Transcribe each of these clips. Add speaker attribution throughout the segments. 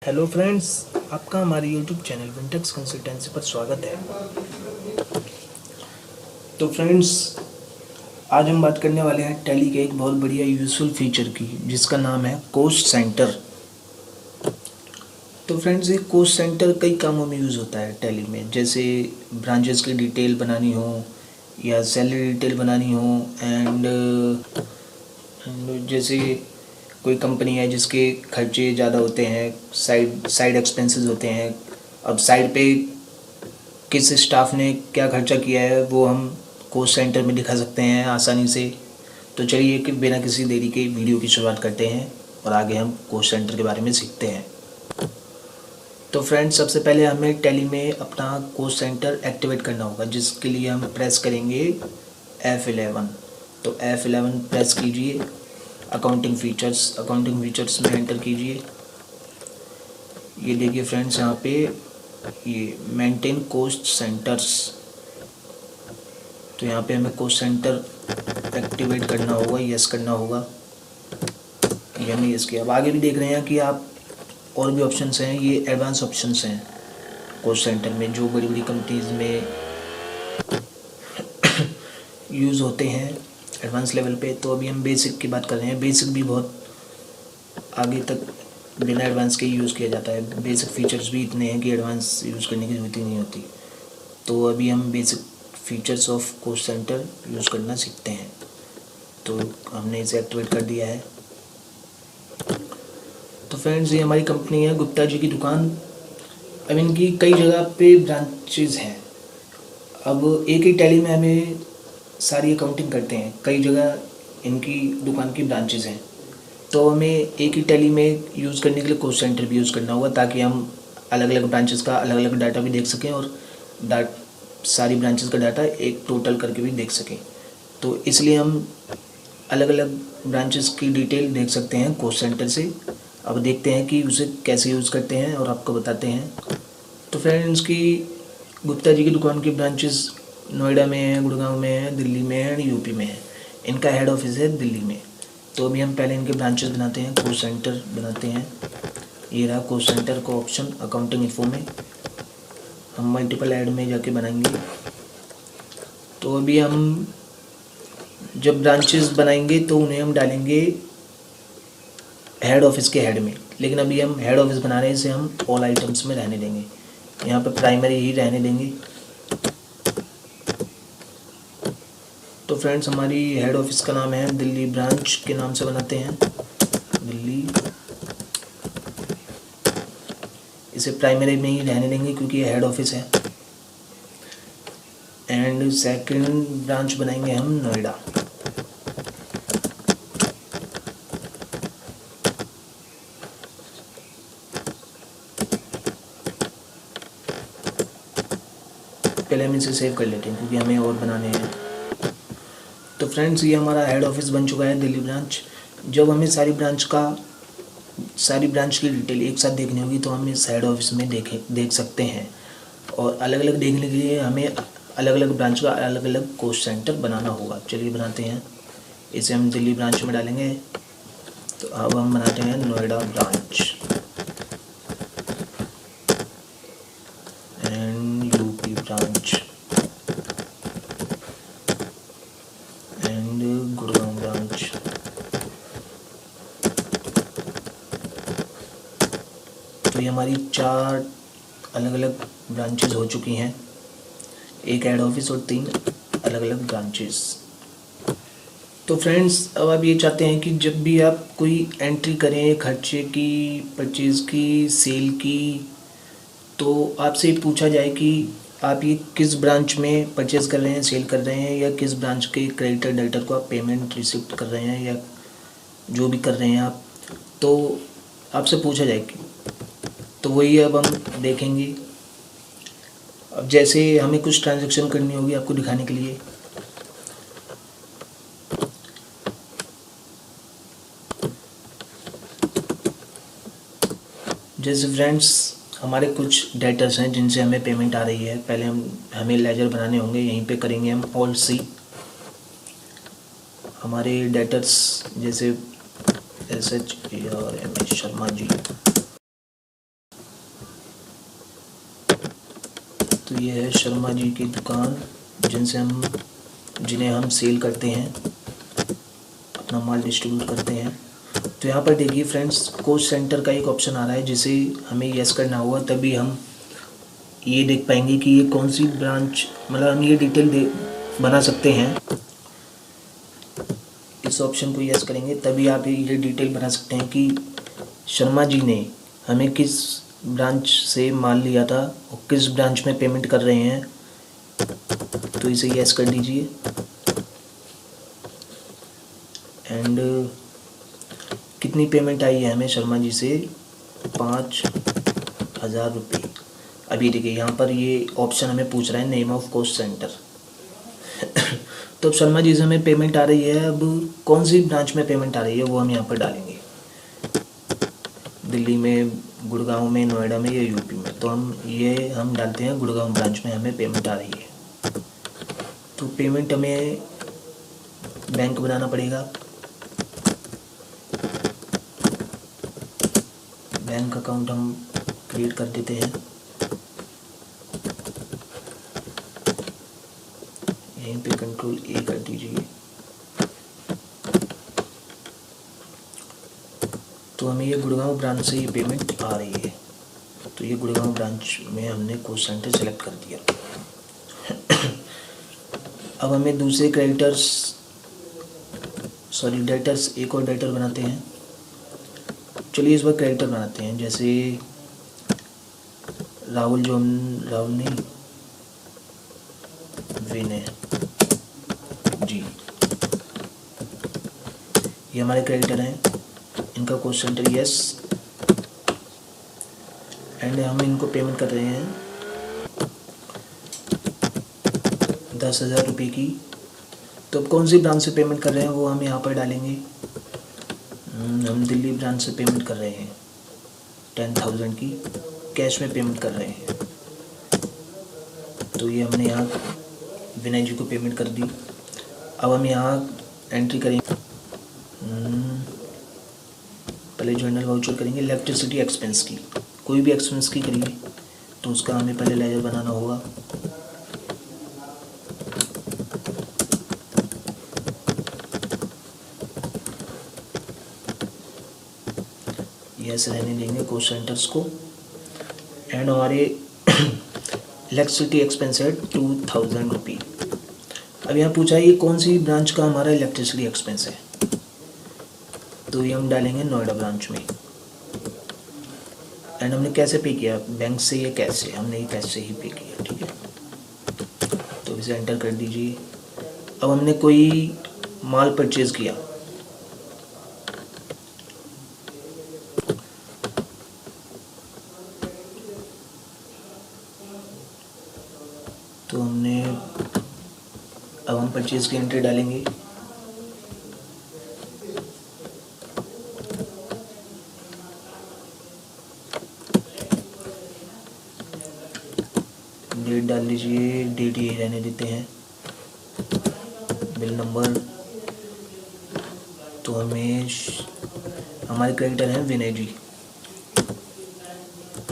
Speaker 1: Hello friends, आपका हमारे YouTube channel Wintex consultancy पर स्वागत है। तो फ्रेंड्स, आज हम बात करने वाले हैं टैली के एक बहुत बढ़िया यूज़फुल फीचर की, जिसका नाम है कॉस्ट सेंटर। तो फ्रेंड्स, ये कॉस्ट सेंटर कई कामों में यूज़ होता है टैली में, जैसे ब्रांचेस की डिटेल बनानी हो या सैलरी डिटेल बनानी हो एंड जैसे कोई कंपनी है जिसके खर्चे ज़्यादा होते हैं, साइड एक्सपेंसेस होते हैं। अब साइड पे किस स्टाफ ने क्या खर्चा किया है वो हम कॉस्ट सेंटर में दिखा सकते हैं आसानी से। तो चलिए कि बिना किसी देरी के वीडियो की शुरुआत करते हैं और आगे हम कॉस्ट सेंटर के बारे में सीखते हैं। तो फ्रेंड्स, सबसे पहले हमें टैली में अपना कॉस्ट सेंटर एक्टिवेट करना होगा, जिसके लिए हम प्रेस करेंगे F11। तो F11 प्रेस कीजिए, अकाउंटिंग फीचर्स में एंटर कीजिए। ये देखिए फ्रेंड्स, यहाँ पे ये मेंटेन कॉस्ट सेंटर्स, तो यहाँ पे हमें कॉस्ट सेंटर एक्टिवेट करना होगा, यस करना होगा। ये हमने यस किया। अब आगे भी देख रहे हैं कि आप और भी ऑप्शंस हैं, ये एडवांस ऑप्शंस हैं कॉस्ट सेंटर में, जो बड़ी बड़ी कंपनीज में यूज़ होते हैं एडवांस लेवल पे। तो अभी हम बेसिक की बात कर रहे हैं। बेसिक भी बहुत आगे तक बिना एडवांस के यूज़ किया जाता है। बेसिक फीचर्स भी इतने हैं कि एडवांस यूज़ करने की ज़रूरत ही नहीं होती। तो अभी हम basic features of cost centre use करना सीखते हैं। तो हमने इसे एक्टिवेट कर दिया है। तो फ्रेंड्स, ये हमारी कंपनी है गुप्ता जी की दुकान। अब इनकी कई जगह पे ब्रांचेज हैं। अब एक ही टैली में हमें सारी अकाउंटिंग करते हैं, कई जगह इनकी दुकान की ब्रांचेज हैं। तो हमें एक ही टैली में यूज़ करने के लिए कॉस्ट सेंटर भी यूज़ करना होगा, ताकि हम अलग अलग ब्रांचेस का अलग अलग डाटा भी देख सकें और सारी ब्रांचेस का डाटा एक टोटल करके भी देख सकें। तो इसलिए हम अलग अलग ब्रांचेस की डिटेल देख सकते हैं कॉस्ट सेंटर से। अब देखते हैं कि उसे कैसे यूज़ करते हैं और आपको बताते हैं। तो फ्रेंड्स, की गुप्ता जी की दुकान की ब्रांचेस नोएडा में है, गुड़गांव में है, दिल्ली में है और यूपी में है। इनका हेड ऑफिस है दिल्ली में। तो अभी हम पहले इनके ब्रांचेस बनाते हैं, कॉस्ट सेंटर बनाते हैं। ये रहा कॉस्ट सेंटर का ऑप्शन अकाउंटिंग इन्फो में। हम मल्टीपल ऐड में जाके बनाएंगे। तो अभी हम जब ब्रांचेस बनाएंगे तो उन्हें हम डालेंगे हेड ऑफिस के हेड में, लेकिन अभी हम हेड ऑफिस बना रहे हैं, इसे हम ऑल आइटम्स में रहने देंगे। यहाँ पे प्राइमरी ही रहने देंगे। तो फ्रेंड्स, हमारी हेड ऑफिस का नाम है दिल्ली ब्रांच के नाम से बनाते हैं, दिल्ली। इसे प्राइमरी में ही रहने देंगे क्योंकि ये हेड ऑफिस है। एंड सेकंड ब्रांच बनाएंगे हम नोएडा। पहले हम इसे सेव कर लेते हैं क्योंकि हमें और बनाने हैं। तो फ्रेंड्स, ये हमारा हेड ऑफिस बन चुका है दिल्ली ब्रांच। जब हमें सारी ब्रांच की डिटेल एक साथ देखनी होगी तो हम इस हेड ऑफिस में देख सकते हैं। और अलग अलग देखने के लिए हमें अलग अलग ब्रांच का अलग अलग कॉस्ट सेंटर बनाना होगा। चलिए बनाते हैं। इसे हम दिल्ली ब्रांच में डालेंगे। तो अब हम बनाते हैं Noida branch and UP branch and Gurgaon branch. तो ये हमारी 4 अलग अलग ब्रांचेस हो चुकी हैं, एक हेड ऑफिस और 3 अलग अलग ब्रांचेस। तो फ्रेंड्स, अब आप ये चाहते हैं कि जब भी आप कोई एंट्री करें खर्चे की, परचेज़ की, सेल की, तो आपसे पूछा जाए कि आप ये किस ब्रांच में परचेज़ कर रहे हैं, सेल कर रहे हैं, या किस ब्रांच के क्रेडिटर डेटर को आप पेमेंट रिसिप्ट कर रहे हैं, या जो भी कर रहे हैं आप, तो आपसे पूछा जाए कि, तो वही अब हम देखेंगे। अब जैसे हमें कुछ ट्रांजैक्शन करनी होगी आपको दिखाने के लिए, जैसे फ्रेंड्स हमारे कुछ डेटर्स हैं जिनसे हमें पेमेंट आ रही है। पहले हमें लेजर बनाने होंगे, यहीं पे करेंगे हम ऑल सी। हमारे डेटर्स जैसे SH और MS शर्मा जी, तो ये है शर्मा जी की दुकान जिन्हें हम सेल करते हैं, अपना माल डिस्ट्रीब्यूट करते हैं। तो यहाँ पर देखिए फ्रेंड्स, कॉस्ट सेंटर का एक ऑप्शन आ रहा है जिसे हमें यस करना होगा, तभी हम ये देख पाएंगे कि ये कौन सी ब्रांच, मतलब हम ये डिटेल बना सकते हैं। इस ऑप्शन को यस करेंगे तभी आप ये डिटेल बना सकते हैं कि शर्मा जी ने हमें किस ब्रांच से माल लिया था और किस ब्रांच में पेमेंट कर रहे हैं। तो इसे यस कर दीजिए। एंड कितनी पेमेंट आई है हमें शर्मा जी से? 5,000 रुपये। अभी देखिए यहाँ पर ये ऑप्शन हमें पूछ रहा है नेम ऑफ कॉस्ट सेंटर। तो अब शर्मा जी से हमें पेमेंट आ रही है, अब कौन सी ब्रांच में पेमेंट आ रही है वो हम यहाँ पर डालेंगे, दिल्ली में, गुड़गांव में, नोएडा में या यूपी में। तो हम डालते हैं गुड़गांव ब्रांच में हमें पेमेंट आ रही है। तो पेमेंट हमें बैंक बनाना पड़ेगा। बैंक अकाउंट हम क्रिएट कर देते हैं, यहीं पे कंट्रोल ए कर दीजिए। तो हमें ये गुड़गांव ब्रांच से ये पेमेंट आ रही है। तो ये गुड़गांव ब्रांच में हमने कॉस्ट सेंटर सेलेक्ट कर दिया। अब हमें दूसरे डेटर्स, एक और डेटर बनाते हैं। चलिए इस बार क्रेडिटर बनाते हैं, जैसे राहुल नहीं, विनय जी, ये हमारे क्रेडिटर हैं। इनका कॉस्ट सेंटर यस, एंड हम इनको पेमेंट कर रहे हैं 10,000 रुपये की। तो अब कौन सी ब्रांच से पेमेंट कर रहे हैं वो हम यहाँ पर डालेंगे। हम दिल्ली ब्रांच से पेमेंट कर रहे हैं 10,000 की, कैश में पेमेंट कर रहे हैं। तो ये हमने यहाँ विनय जी को पेमेंट कर दी। अब हम यहाँ एंट्री करेंगे, पहले जनरल वाउचर करेंगे इलेक्ट्रिसिटी एक्सपेंस की, कोई भी एक्सपेंस की करिए तो उसका हमें पहले लेजर बनाना होगा। यस रहने देंगे कॉस्ट सेंटर्स को। एंड हमारे इलेक्ट्रिसिटी एक्सपेंस है 2,000 रुपये। अब यहाँ पूछा है ये कौन सी ब्रांच का हमारा इलेक्ट्रिसिटी एक्सपेंस है, तो ये हम डालेंगे नोएडा ब्रांच में। एंड हमने कैसे पे किया, बैंक से या कैश से? हमने ये कैश से ही पे किया, ठीक है। तो इसे एंटर कर दीजिए। अब हमने कोई माल परचेज किया, तो अब हम परचेज की एंट्री डालेंगे। डेट डाल लीजिए, डेट यही रहने देते हैं। बिल नंबर, तो हमारे क्रेडिटर हैं विनय जी,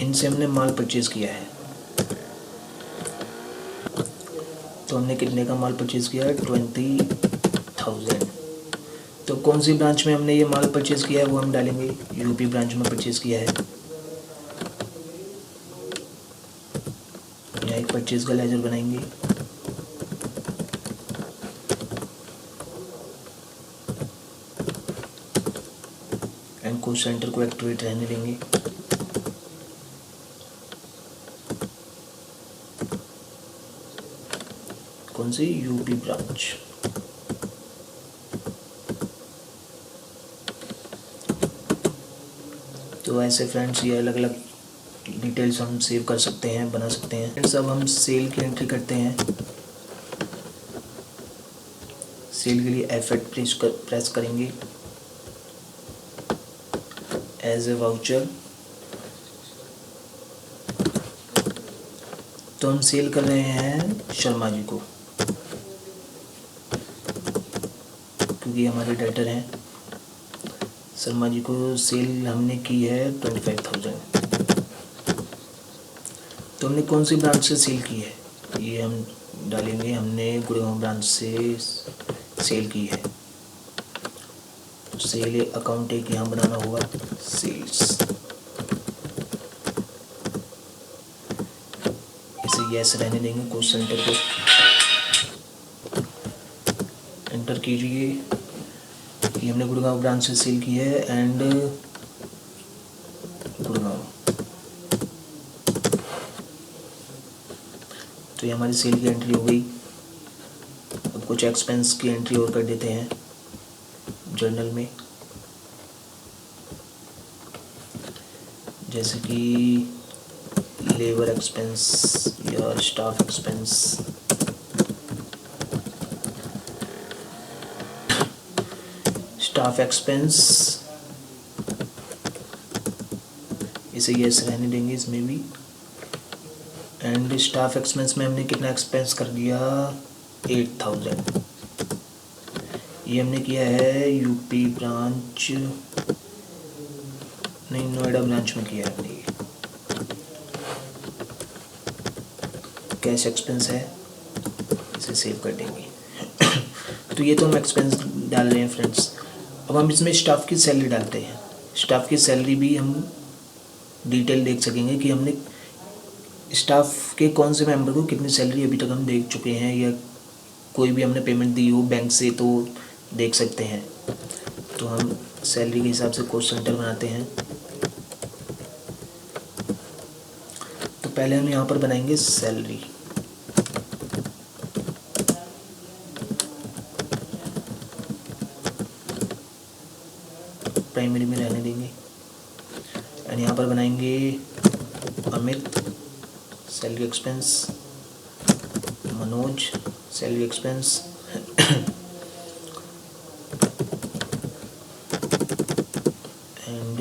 Speaker 1: इनसे हमने माल परचेज किया है। तो हमने कितने का माल परचेज किया है? 20,000। तो कौन सी ब्रांच में हमने ये माल परचेज किया है वो हम डालेंगे, यूपी ब्रांच में परचेज किया है। यहाँ एक परचेज का लेजर बनाएंगे। एंड कॉस्ट सेंटर को एक्टिवेट रहने देंगे। कौन सी? UP branch. तो ऐसे फ्रेंड्स ये अलग अलग डिटेल्स हम सेव कर सकते हैं, बना सकते हैं। फ्रेंड्स अब हम सेल की एंट्री करते हैं। सेल के लिए F8 प्रेस करेंगे, एज ए वाउचर। तो हम सेल कर रहे हैं शर्मा जी को, क्योंकि हमारे डेटर हैं। शर्मा जी को सेल हमने की है 25,000। तो हमने कौन सी ब्रांच से सेल की है, ये हम डालेंगे। हमने गुड़गांव ब्रांच से सेल की है। सेल अकाउंट एक यहाँ बनाना होगा, सेल्स, इसे यस रहने देंगे। कोस्ट सेंटर को एंटर कीजिए कि हमने गुड़गांव ब्रांच से सेल की है एंड गुड़गांव। तो ये हमारी सेल की एंट्री हो गई। अब कुछ एक्सपेंस की एंट्री और कर देते हैं जर्नल में, जैसे कि लेबर एक्सपेंस या स्टाफ एक्सपेंस। स्टाफ एक्सपेंस इसे यस रहने देंगे इसमें भी। एंड स्टाफ एक्सपेंस में हमने कितना एक्सपेंस कर दिया, 8000। ये हमने किया है यूपी ब्रांच, नहीं नोएडा ब्रांच में किया है हमने। ये कैश एक्सपेंस है, इसे सेव कर देंगे। तो ये तो हम एक्सपेंस डाल रहे हैं फ्रेंड्स। अब हम इसमें स्टाफ की सैलरी डालते हैं। स्टाफ की सैलरी भी हम डिटेल देख सकेंगे कि हमने स्टाफ के कौन से मेंबर को कितनी सैलरी अभी तक हम देख चुके हैं, या कोई भी हमने पेमेंट दी हो बैंक से तो देख सकते हैं। तो हम सैलरी के हिसाब से कोस्ट सेंटर बनाते हैं। तो पहले हम यहाँ पर बनाएंगे सैलरी। प्राइमरी में रहने देंगे एंड यहाँ पर बनाएंगे Amit salary expense, Manoj salary expense, and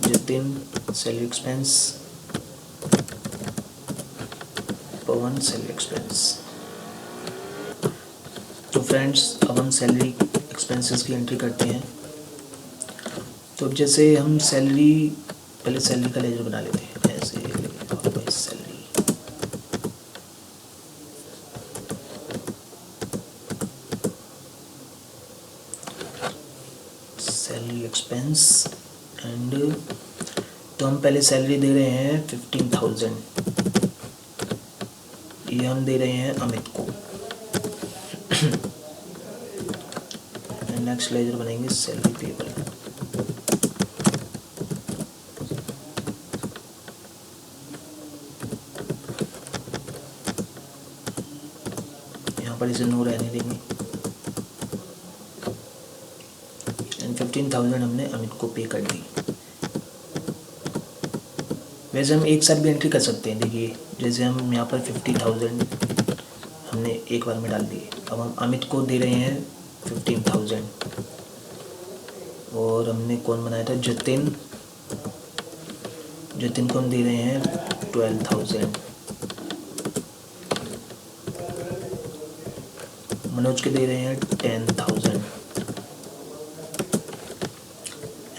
Speaker 1: Jatin salary expense, Pawan salary expense. तो फ्रेंड्स अब हम सैलरी एक्सपेंसेस की एंट्री करते हैं। तो अब जैसे हम सैलरी, पहले सैलरी का लेजर बना लेते हैं, ऐसे सैलरी, सैलरी एक्सपेंस एंड तो हम पहले सैलरी दे रहे हैं 15,000। ये हम दे रहे हैं अमित को। नेक्स्ट लेजर बनाएंगे सैलरी पेबल। यहाँ पर इसे नो रहने देंगे एंड 15,000 हमने अमित को पे कर दी। वैसे हम एक साथ भी एंट्री कर सकते हैं। देखिए जैसे हम यहाँ पर 50,000 हमने एक बार में डाल दिए। अब हम अमित को दे रहे हैं 15,000 और हमने कौन बनाया था, जतिन, जतिन को हम दे रहे हैं 12,000। मनोज के दे रहे हैं 10,000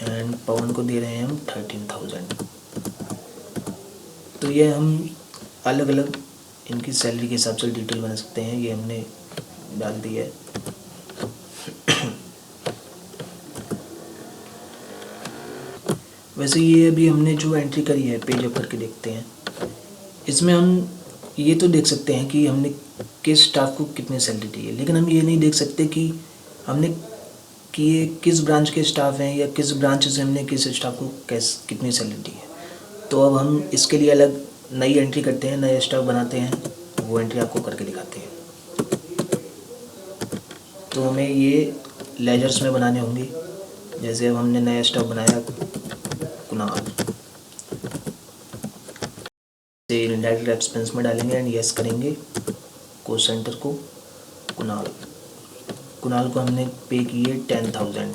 Speaker 1: एंड पवन को दे रहे हैं हम 13,000। तो ये हम अलग अलग इनकी सैलरी के हिसाब से डिटेल बना सकते हैं। ये हमने डाल दी है। वैसे ये अभी हमने जो एंट्री करी है, पेज अप करके देखते हैं। इसमें हम ये तो देख सकते हैं कि हमने किस स्टाफ को कितनी सैलरी दी है, लेकिन हम ये नहीं देख सकते कि हमने कि ये किस ब्रांच के स्टाफ हैं या किस ब्रांच से हमने किस स्टाफ को कितनी सैलरी दी है। तो अब हम इसके लिए अलग नई एंट्री करते हैं, नया स्टाफ बनाते हैं, वो एंट्री आपको करके दिखाते हैं। तो हमें ये लेजर्स में बनाने होंगे। जैसे अब हमने नया स्टाफ बनाया कुणाल, से इनडायरेक्ट एक्सपेंस में डालेंगे एंड यस करेंगे कोस्ट सेंटर को। कुणाल, कुणाल को हमने पे किए 10,000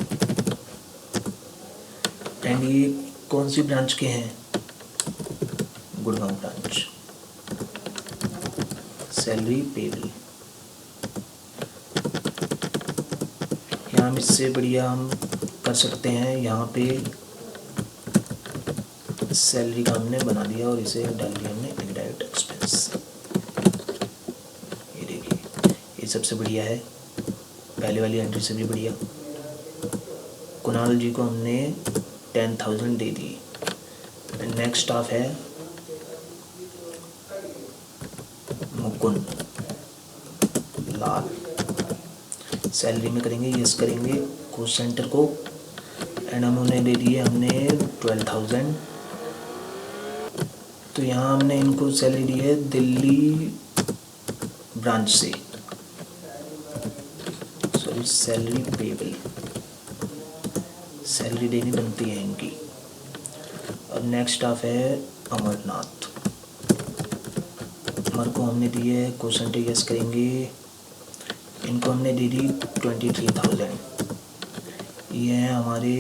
Speaker 1: एंड ये कौन सी ब्रांच के हैं, गुड़गांव ब्रांच। सैलरी पेबल, यहाँ इससे बढ़िया हम कर सकते हैं। यहाँ पे सैलरी का हमने बना दिया और इसे डाल दिया हमने इनडायरेक्ट एक्सपेंस। ये देखिए, ये सबसे बढ़िया है, पहले वाली एंट्री से भी बढ़िया। कुणाल जी को हमने 10,000 दे दी। नेक्स्ट स्टाफ है मुकुंद लाल। सैलरी में करेंगे, यस करेंगे कोस्ट सेंटर को, एंड हम उन्हें दे दिए हमने 12,000। तो यहाँ हमने इनको सैलरी दी है दिल्ली ब्रांच से, सॉरी सैलरी पेबल, सैलरी देनी बनती है इनकी। अब नेक्स्ट स्टाफ है अमरनाथ। अमर को हमने दी है क्वेश्चन टे, यस करेंगे, इनको हमने दे दी 23,000। ये हैं हमारे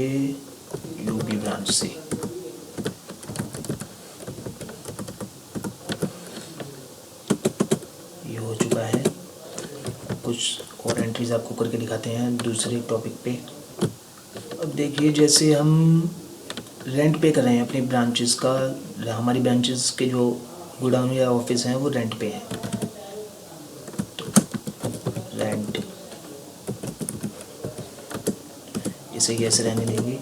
Speaker 1: यूपी ब्रांच से। ये हो चुका है। कुछ और एंट्रीज आपको करके दिखाते हैं दूसरे टॉपिक पे। अब देखिए, जैसे हम रेंट पे कर रहे हैं अपनी ब्रांचेस का, हमारी ब्रांचेस के जो गोडाउन या ऑफिस हैं वो रेंट पे हैं, तो रेंट इसे कैसे रहने देंगे।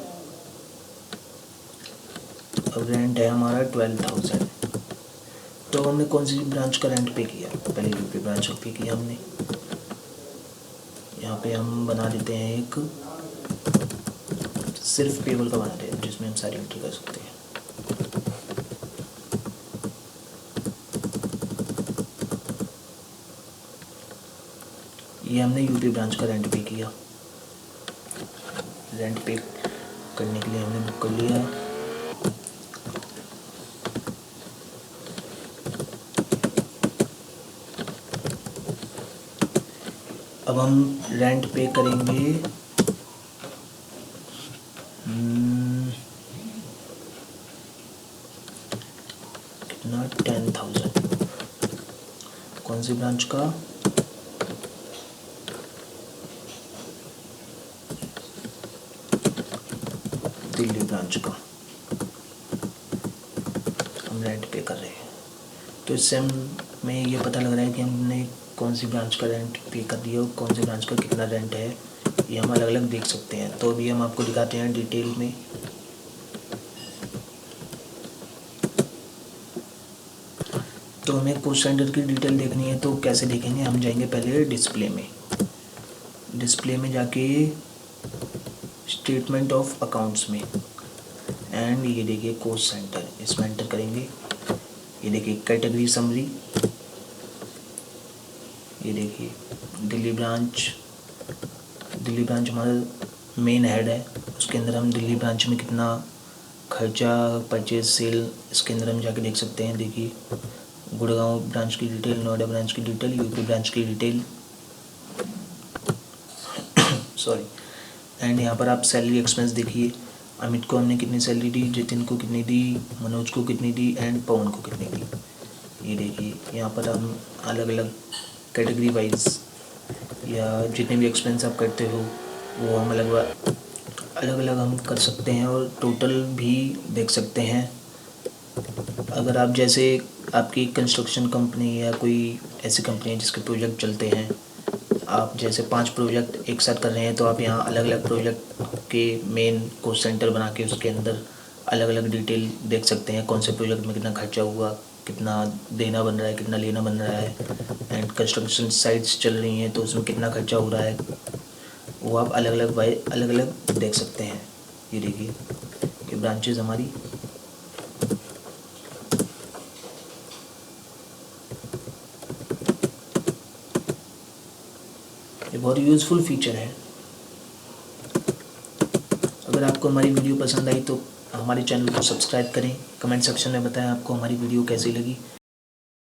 Speaker 1: अब रेंट है हमारा 12,000। तो हमने कौन सी ब्रांच का रेंट पे किया, पहले यूपी ब्रांच का पे किया हमने। यहाँ पे हम बना देते हैं एक सिर्फ पेबल का बनाते हैं जिसमें हम सारी एंट्री कर सकते हैं। ये हमने यूपी ब्रांच का रेंट पे किया। रेंट पे करने के लिए हमने बुक कर लिया। अब हम रेंट पे करेंगे कितना, 10,000। कौन सी ब्रांच का, दिल्ली ब्रांच का हम रेंट पे कर रहे हैं। तो इससे हमें ये पता लग रहा है कि हमने कौन सी ब्रांच का रेंट पे कर दिया और कौन सी ब्रांच का कितना रेंट है, ये हम अलग अलग देख सकते हैं। तो अभी हम आपको दिखाते हैं डिटेल में। तो हमें कोस्ट सेंटर की डिटेल देखनी है, तो कैसे देखेंगे, हम जाएंगे पहले डिस्प्ले में। डिस्प्ले में जाके स्टेटमेंट ऑफ अकाउंट्स में, एंड ये देखिए कोस्ट सेंटर, इसमें एंटर करेंगे। ये देखिए कैटेगरी समरी, ये देखिए दिल्ली ब्रांच हमारा मेन हेड है, उसके अंदर हम दिल्ली ब्रांच में कितना खर्चा, परचेज, सेल, इसके अंदर हम जाके देख सकते हैं। देखिए गुड़गांव ब्रांच की डिटेल, नोएडा ब्रांच की डिटेल, यूपी ब्रांच की डिटेल, सॉरी। एंड यहाँ पर आप सैलरी एक्सपेंस देखिए, अमित को हमने कितनी सैलरी दी, जितिन को कितनी दी, मनोज को कितनी दी, एंड पवन को कितनी दी। ये देखिए यहाँ पर हम अलग अलग कैटेगरी वाइज या जितने भी एक्सपेंस आप करते हो वो हम अलग अलग हम कर सकते हैं और टोटल भी देख सकते हैं। अगर आप जैसे आपकी कंस्ट्रक्शन कंपनी या कोई ऐसी कंपनी है जिसके प्रोजेक्ट चलते हैं, आप जैसे 5 प्रोजेक्ट एक साथ कर रहे हैं, तो आप यहाँ अलग अलग प्रोजेक्ट के मेन कोस्ट सेंटर बना के उसके अंदर अलग अलग डिटेल देख सकते हैं, कौन से प्रोजेक्ट में कितना खर्चा हुआ, कितना देना बन रहा है, कितना लेना बन रहा है, एंड कंस्ट्रक्शन साइट्स चल रही हैं तो उसमें कितना खर्चा हो रहा है, वो आप अलग अलग देख सकते हैं। ये देखिए ये ब्रांचेज हमारी, ये बहुत यूज़फुल फीचर है। अगर आपको हमारी वीडियो पसंद आई तो हमारे चैनल को सब्सक्राइब करें, कमेंट सेक्शन में बताएं आपको हमारी वीडियो कैसी लगी।